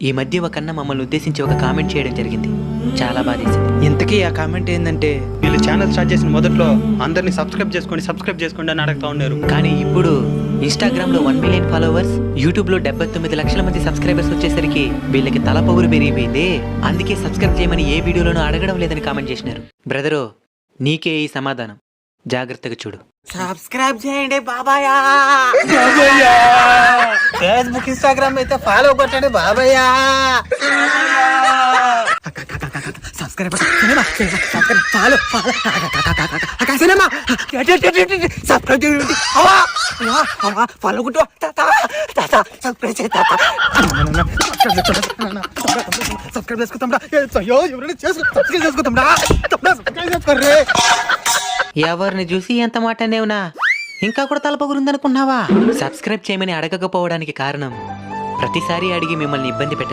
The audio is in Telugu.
ఈ మధ్య ఒక అన్న మమ్మల్ని ఉద్దేశించి ఒక కామెంట్ చేయడం జరిగింది. చాలా బాధేసింది. ఇంతకీ ఆ కామెంట్ ఏంటంటే, వీళ్ళు ఛానల్ స్టార్ట్ చేసిన మొదట్లో అందరినీ సబ్స్క్రైబ్ చేసుకోండి అని అడుగుతా ఉన్నారు. కానీ ఇప్పుడు ఇన్స్టాగ్రామ్ లో 1 మిలియన్ ఫాలోవర్స్, యూట్యూబ్ లో 79 లక్షల మంది సబ్స్క్రైబర్స్ వచ్చేసరికి వీళ్ళకి తల పొగురు పెరిగిపోయింది. అందుకే సబ్స్క్రైబ్ చేయమని ఏ వీడియోలోనూ అడగడం లేదని కామెంట్ చేసినారు. బ్రదరు, నీకే ఈ సమాధానం, జాగ్రత్తగా చూడు. సబ్స్క్రైబ్ చేయండి బాబాయ్. ఫేస్బుక్ ఇన్స్టాగ్రామ్ అయితే ఫాలో కొట్టండి బాబాయ్. సబ్స్క్రైబ్ ఫాలో సినిమా సబ్స్క్రైబ్ చేయండి. ఫాలో కొట్టు సబ్స్క్రైబ్ సబ్స్క్రైబ్ చేసుకుంటాం. అయ్యో ఎవరైనా సబ్స్క్రైబ్ చేసుకుంటాం. ఎవరిని చూసి ఎంత మాట అనేవునా? ఇంకా కూడా తలపగురుందనుకున్నావా? సబ్స్క్రైబ్ చేయమని అడగకపోవడానికి కారణం, ప్రతిసారి అడిగి మిమ్మల్ని ఇబ్బంది పెట్ట